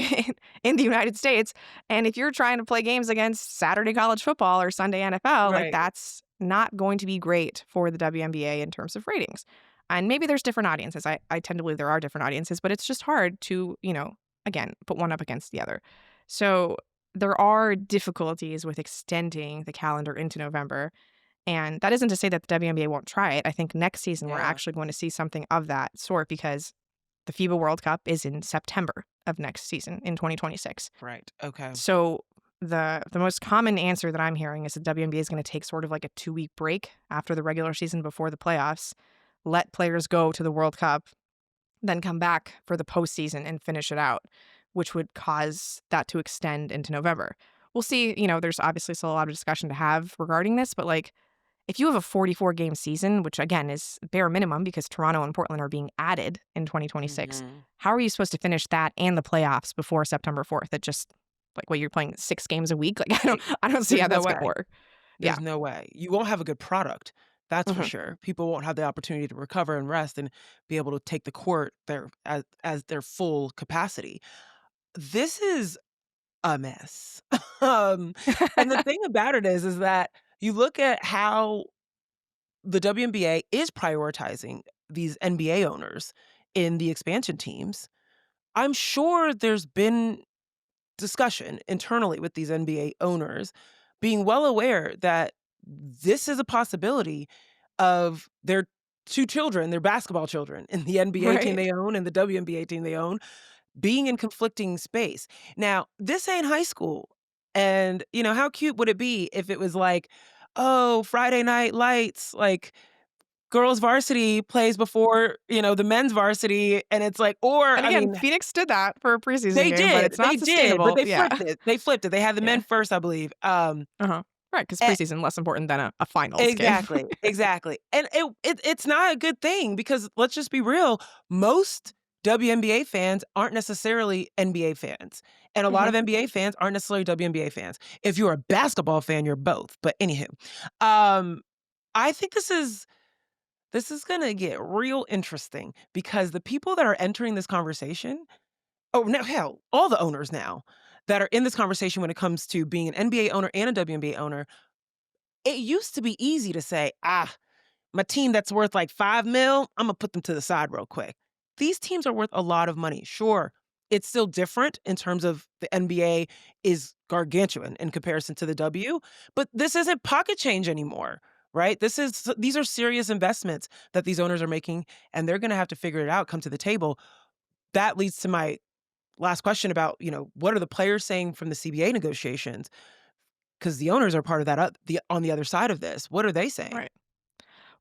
in the United States. And if you're trying to play games against Saturday college football or Sunday NFL, like Right. that's not going to be great for the WNBA in terms of ratings. And maybe there's different audiences. I tend to believe there are different audiences, but it's just hard to, again, put one up against the other. So there are difficulties with extending the calendar into November. And that isn't to say that the WNBA won't try it. I think next season we're Yeah. actually going to see something of that sort because the FIBA World Cup is in September of next season in 2026. Right. Okay. So the most common answer that I'm hearing is the WNBA is going to take sort of like a 2-week break after the regular season before the playoffs, let players go to the World Cup, then come back for the postseason and finish it out, which would cause that to extend into November. We'll see. There's obviously still a lot of discussion to have regarding this, but like if you have a 44 game season, which again is bare minimum because Toronto and Portland are being added in 2026, Mhm. how are you supposed to finish that and the playoffs before September 4th? It just like what you're playing 6 games a week? Like Right. I don't see There's how no that's gonna way. work. Yeah. There's no way. You won't have a good product. That's for Mhm. sure. People won't have the opportunity to recover and rest and be able to take the court their as their full capacity. This is a mess. Um, and the thing about it is that you look at how the WNBA is prioritizing these NBA owners in the expansion teams. I'm sure there's been discussion internally with these NBA owners being well aware that this is a possibility of their 2 children, their basketball children in the NBA team Right. they own and the WNBA team they own being in conflicting space. Now, this ain't high school. And, how cute would it be if it was like, "Oh, Friday night lights, like, girls varsity plays before, the men's varsity," and it's like or, And I again, mean Phoenix did that for a preseason game, but it's they not did, but sustainable. they Yeah. flipped it. They flipped it. They had the men Yeah. first, I believe. Uh-huh. Right, because Eh preseason less important than a finals game. exactly, exactly. And it's not a good thing because let's just be real, most WNBA fans aren't necessarily NBA fans, and a lot Mhm. of NBA fans aren't necessarily WNBA fans. If you're a basketball fan, you're both, but anywho, um, I think this is gonna get real interesting because the people that are entering this conversation no, hell, all the owners now that are in this conversation when it comes to being an NBA owner and a WNBA owner, it used to be easy to say, my team that's worth like 5 mil, I'm gonna put them to the side real quick. These teams are worth a lot of money. Sure, it's still different in terms of the NBA is gargantuan in comparison to the W, but this isn't pocket change anymore, right? These are serious investments that these owners are making, and they're gonna have to figure it out, come to the table. That leads to my last question about, what are the players saying from the CBA negotiations? Because the owners are part of that on the other side of this. What are they saying? Right.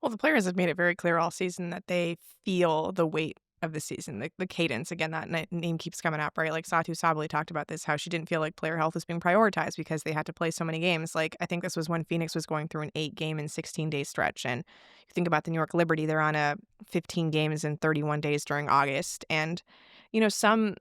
Well, the players have made it very clear all season that they feel the weight of the season, the cadence. Again, that name keeps coming up, right? Like Satu Sabali talked about this, how she didn't feel like player health was being prioritized because they had to play so many games. Like I think this was when Phoenix was going through an 8-game and 16-day stretch, and you think about the New York Liberty, they're on a 15 games and 31 days during August, and some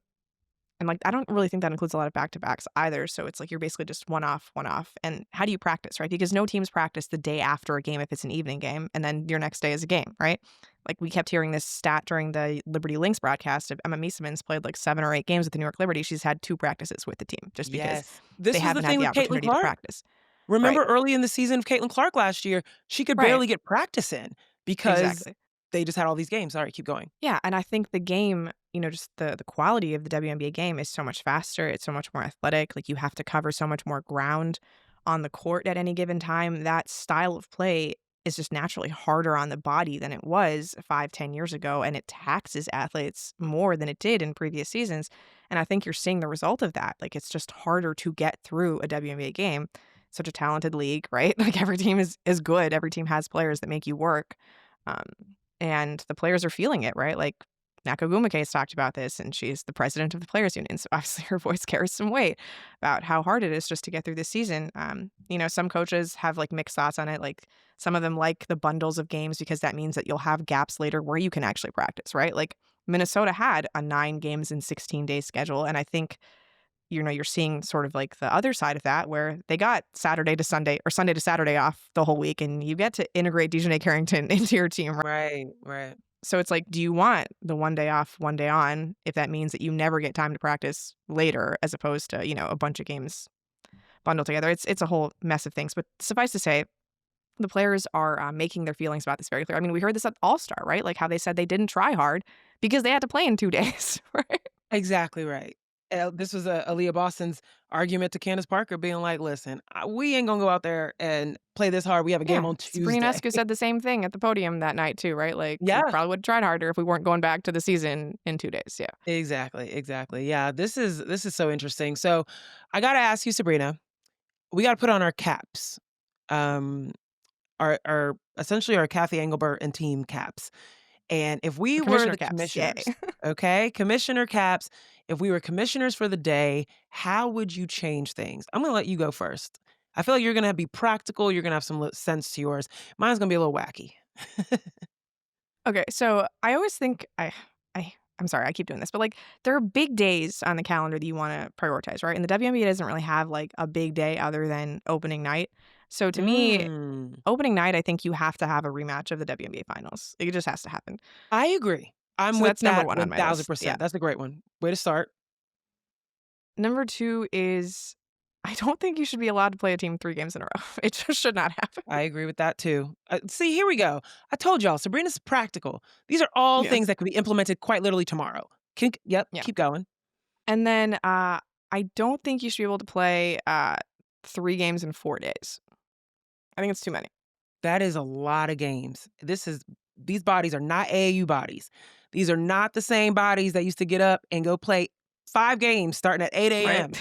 And, like, I don't really think that includes a lot of back-to-backs either, so it's like you're basically just one off, one off. And how do you practice, right? Because no teams practice the day after a game if it's an evening game, and then your next day is a game, right? Like, we kept hearing this stat during the Liberty Lynx broadcast of Emma Meeseman's played, like, 7 or 8 games with the New York Liberty. She's had 2 practices with the team just because Yes. they This was the haven't had thing the with Caitlin opportunity to Clark. practice. Right. Remember early in the season of Caitlin Clark last year, she could Right. barely get practice in because Exactly. they just had all these games. Sorry, keep going. Yeah, and I think the game, just the quality of the WNBA game is so much faster, it's so much more athletic, like, you have to cover so much more ground on the court at any given time. That style of play is just naturally harder on the body than it was 5, 10 years ago, and it taxes athletes more than it did in previous seasons, and I think you're seeing the result of that. Like, it's just harder to get through a WNBA game. Such a talented league, right? Like, every team is good, every team has players that make you work, um, and the players are feeling it, right? Like, Nakaguma has talked about this, and she's the president of the players union, so obviously her voice carries some weight about how hard it is just to get through this season. Some coaches have, like, mixed thoughts on it, like, some of them like the bundles of games because that means that you'll have gaps later where you can actually practice, right? Like, Minnesota had a 9 games in 16-day schedule, and I think, you're seeing sort of, like, the other side of that where they got Saturday to Sunday or Sunday to Saturday off the whole week, and you get to integrate Dejanay Carrington into your team. Right, right. So it's like, do you want the one day off, one day on, if that means that you never get time to practice later as opposed to, a bunch of games bundled together? It's a whole mess of things. But suffice to say, the players are making their feelings about this very clear. I mean, we heard this at All-Star, right? Like how they said they didn't try hard because they had to play in 2 days, right? Exactly right. This was Aaliyah Boston's argument to Candace Parker being like, "Listen, we ain't gonna go out there and play this hard. We have a game Yeah. on Sabrina Tuesday." Escu said the same thing at the podium that night too, right? Like, we Yeah, probably would have tried harder if we weren't going back to the season in 2 days. Yeah. exactly, exactly. Yeah, this is so interesting. So, I gotta ask you, Sabrina, we gotta put on our caps. Um, our essentially our Kathy Engelbert and team caps. And if we The were commissioner the caps. Yay. commissioners, okay, commissioner caps, if we were commissioners for the day, how would you change things? I'm gonna let you go first. I feel like you're gonna be practical. You're gonna have some sense to yours. Mine's gonna be a little wacky. Okay, so I always think I'm sorry, I keep doing this, but, like, there are big days on the calendar that you wanna prioritize, right? And the WNBA doesn't really have, like, a big day other than opening night. So to me, Mm, opening night, I think you have to have a rematch of the WNBA finals. It just has to happen. I agree. I'm So with that's number that 1 on my list. Yeah. 1000%. That's a great one. Way to start. Number 2 is I don't think you should be allowed to play a team 3 games in a row. It just should not happen. I agree with that too. See, here we go. I told y'all, Sabrina's practical. These are all Yeah. things that could be implemented quite literally tomorrow. Yep, Yeah. keep going. And then, I don't think you should be able to play, 3 games in 4 days. I think it's too many. That is a lot of games. These bodies are not AAU bodies. These are not the same bodies that used to get up and go play 5 games starting at 8 Right? AM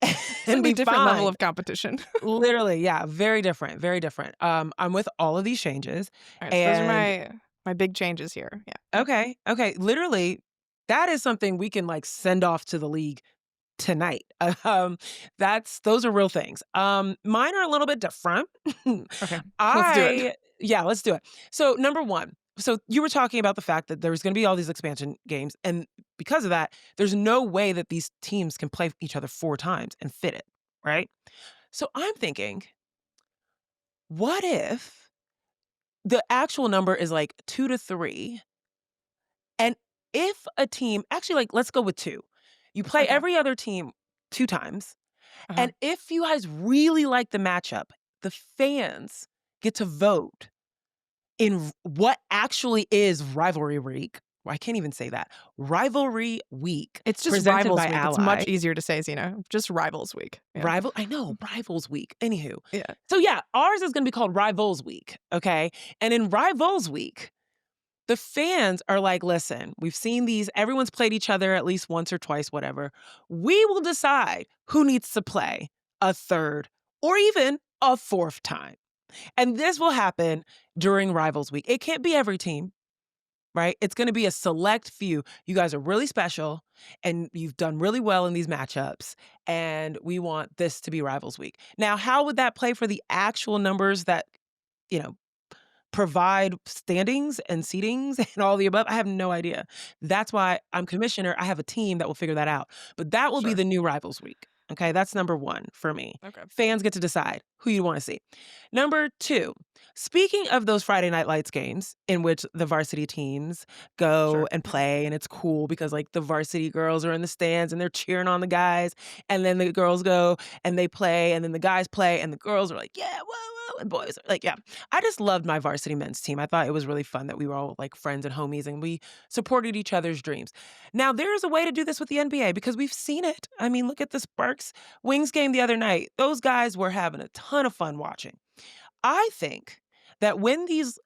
and Slightly be different level fine. of competition. Literally, yeah, very different, very different. I'm with all of these changes, Alright, so those are and my big changes here. Yeah. okay, okay, literally, that is something we can, like, send off to the league tonight. Um, those are real things. Mine are a little bit different. Okay. Let's do it. I Yeah, let's do it. So, number 1, so you were talking about the fact that there's gonna be all these expansion games, and because of that, there's no way that these teams can play each other 4 times and fit it, right? So, I'm thinking, what if the actual number is, like, 2 to 3, and if a team actually, like, let's go with 2. You play Okay. every other team 2 times. Uh-huh. And if you guys really like the matchup, the fans get to vote in what actually is rivalry week. Well, I can't even say that. Rivalry week It's just presented Rivals by Week. It's Ally. much easier to say, Zena. Just Rivals Week. Yeah. I know, Rivals Week. Anywho. Yeah. So yeah, ours is gonna be called Rivals Week. Okay. And in Rivals Week, the fans are like, listen, we've seen these, everyone's played each other at least once or twice, whatever. We will decide who needs to play a third or even a fourth time. And this will happen during Rivals Week. It can't be every team, right? It's going to be a select few. You guys are really special and you've done really well in these matchups. And we want this to be Rivals Week. Now, how would that play for the actual numbers that, you know, provide standings and seatings and all the above? I have no idea. That's why I'm commissioner. I have a team that will figure that out. But that will be Sure. the new rivals week. Okay, that's number 1 for me. Okay. Fans get to decide who you wanna see. Number 2, speaking of those Friday Night Lights games in which the varsity teams go Sure. and play, and it's cool because, like, the varsity girls are in the stands and they're cheering on the guys, and then the girls go and they play, and then the guys play, and the girls are like, "Yeah, whoa, whoa," and boys are like, yeah. I just loved my varsity men's team. I thought it was really fun that we were all, like, friends and homies, and we supported each other's dreams. Now, there's a way to do this with the NBA because we've seen it. I mean, look at the Sparks Wings game the other night. Those guys were having a ton of fun watching. I think that when these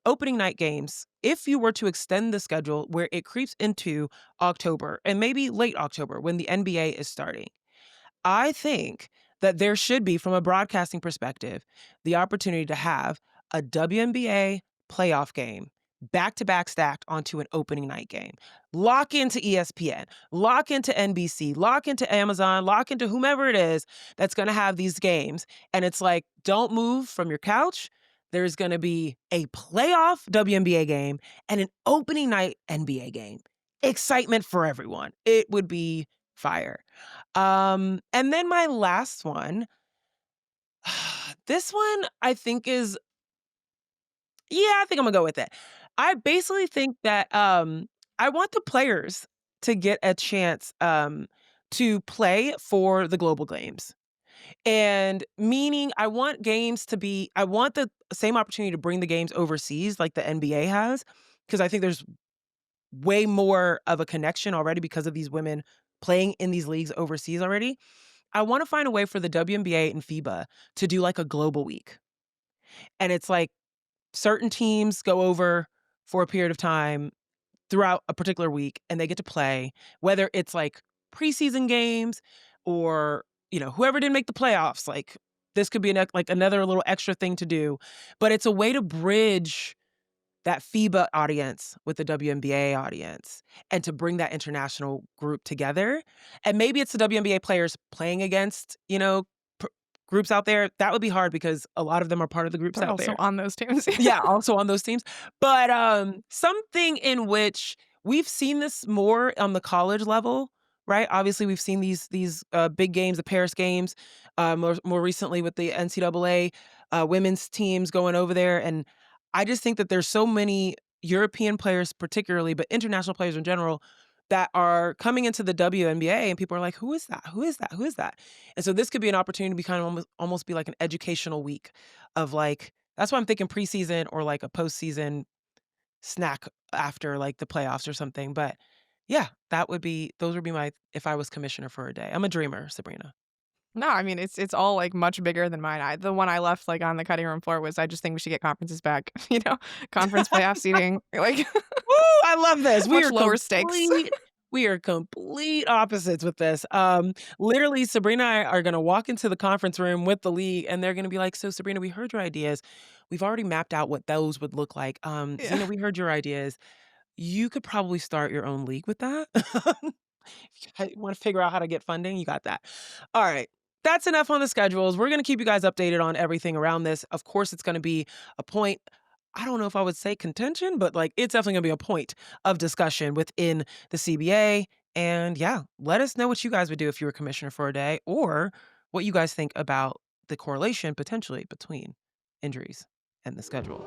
opening night games, if you were to extend the schedule where it creeps into October and maybe late October when the NBA is starting, I think that there should be, from a broadcasting perspective, the opportunity to have a WNBA playoff game back to back stacked onto an opening night game. Lock into ESPN, lock into NBC, lock into Amazon, lock into whomever it is that's going to have these games. And it's like, don't move from your couch. There's going to be a playoff WNBA game and an opening night NBA game. Excitement for everyone. It would be fire. And then my last one, this one I think is yeah, I think I'm gonna go with it. I basically think that, I want the players to get a chance, to play for the global games. And meaning I want the same opportunity to bring the games overseas like the NBA has, because I think there's way more of a connection already because of these women playing in these leagues overseas already. I wanna find a way for the WNBA and FIBA to do, like, a global week, and it's, like, certain teams go over for a period of time throughout a particular week, and they get to play, whether it's, like, preseason games or, whoever didn't make the playoffs, like, this could be another little extra thing to do, but it's a way to bridge that FIBA audience with the WNBA audience and to bring that international group together. And maybe it's the WNBA players playing against, pr groups out there. That would be hard because a lot of them are part of the groups They're out also there. on those teams. Yeah, also on those teams. But, something in which we've seen this more on the college level, right? Obviously, we've seen these big games, the Paris games, more recently with the NCAA, women's teams going over there, and I just think that there's so many European players particularly, but international players in general, that are coming into the WNBA, and people are like, "Who is that? Who is that? Who is that?" And so this could be an opportunity to be kind of almost be like an educational week of, like, that's why I'm thinking preseason or, like, a postseason snack after, like, the playoffs or something, but yeah, those would be my if I was commissioner for a day. I'm a dreamer, Sabrina. No, I mean, it's all, like, much bigger than mine. The one I left, like, on the cutting room floor was I just think we should get conferences back, conference playoff seating, like, Woo, I love this. much lower stakes. We are complete opposites with this. Literally, Sabrina and I are gonna walk into the conference room with the league, and they're gonna be like, "So, Sabrina, we heard your ideas. We've already mapped out what those would look like. Yeah. Zena, we heard your ideas. You could probably start your own league with that." If you wanna figure out how to get funding, you got that. All right. That's enough on the schedules. We're gonna keep you guys updated on everything around this. Of course, it's gonna be a point I don't know if I would say contention, but, like, it's definitely gonna be a point of discussion within the CBA, and yeah, let us know what you guys would do if you were commissioner for a day or what you guys think about the correlation potentially between injuries and the schedule.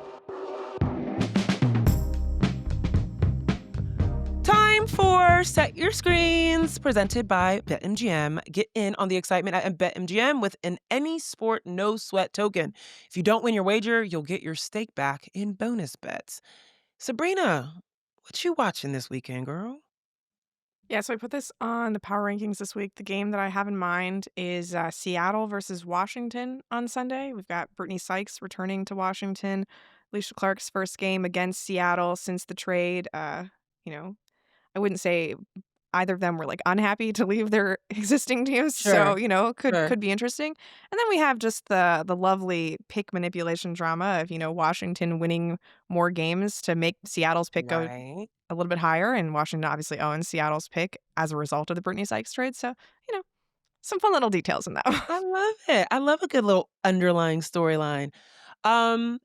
Time for Set Your Screens, presented by BetMGM. Get in on the excitement at BetMGM with an any sport, no sweat token. If you don't win your wager, you'll get your stake back in bonus bets. Sabrina, what you watching this weekend, girl? Yeah, so I put this on the power rankings this week. The game that I have in mind is Seattle versus Washington on Sunday. We've got Brittany Sykes returning to Washington. Alicia Clark's first game against Seattle since the trade. You know, I wouldn't say either of them were like unhappy to leave their existing teams, so Sure, could sure. could be interesting. And then we have just the lovely pick manipulation drama of Washington winning more games to make Seattle's pick go Right. a little bit higher, and Washington obviously owns Seattle's pick as a result of the Brittany Sykes trade. So some fun little details in that. I love it. I love a good little underlying storyline. Um,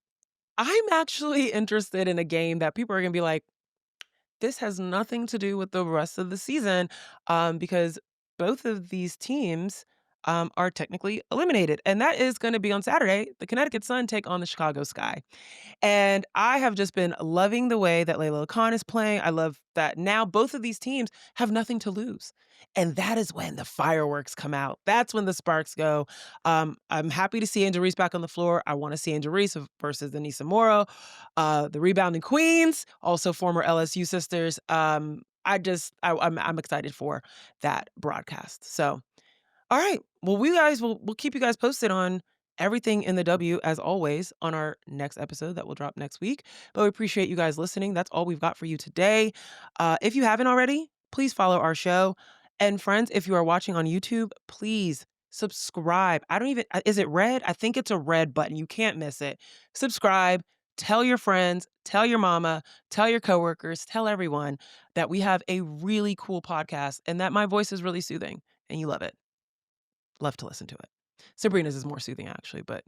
I'm actually interested in a game that people are gonna be like, this has nothing to do with the rest of the season, because both of these teams are technically eliminated. And that is going to be on Saturday. The Connecticut Sun take on the Chicago Sky. And I have just been loving the way that Layla Khan is playing. I love that now both of these teams have nothing to lose. And that is when the fireworks come out. That's when the sparks go. I'm happy to see Angel Reese back on the floor. I want to see Angel Reese versus Anissa Morrow, the rebounding queens, also former LSU sisters. I'm excited for that broadcast. So all right. Well, we'll keep you guys posted on everything in the W as always on our next episode that will drop next week. But we appreciate you guys listening. That's all we've got for you today. If you haven't already, please follow our show. And friends, if you are watching on YouTube, please subscribe. I don't even is it red? I think it's a red button. You can't miss it. Subscribe. Tell your friends, tell your mama, tell your coworkers, tell everyone that we have a really cool podcast and that my voice is really soothing and you love it. Love to listen to it. Sabrina's is more soothing, actually, but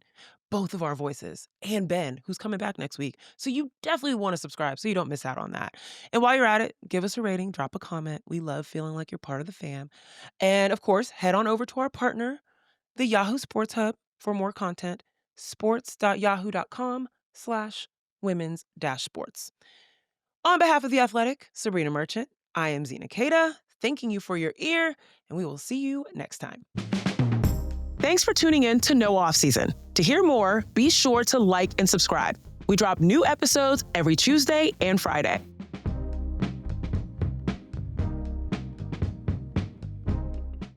both of our voices and Ben, who's coming back next week. So you definitely want to subscribe so you don't miss out on that. And while you're at it, give us a rating, drop a comment. We love feeling like you're part of the fam. And of course, head on over to our partner, the Yahoo Sports Hub, for more content, sports.yahoo.com/women's-sports. On behalf of The Athletic, Sabrina Merchant, I am Zena Cada, thanking you for your ear, and we will see you next time. Thanks for tuning in to No Off Season. To hear more, be sure to like and subscribe. We drop new episodes every Tuesday and Friday.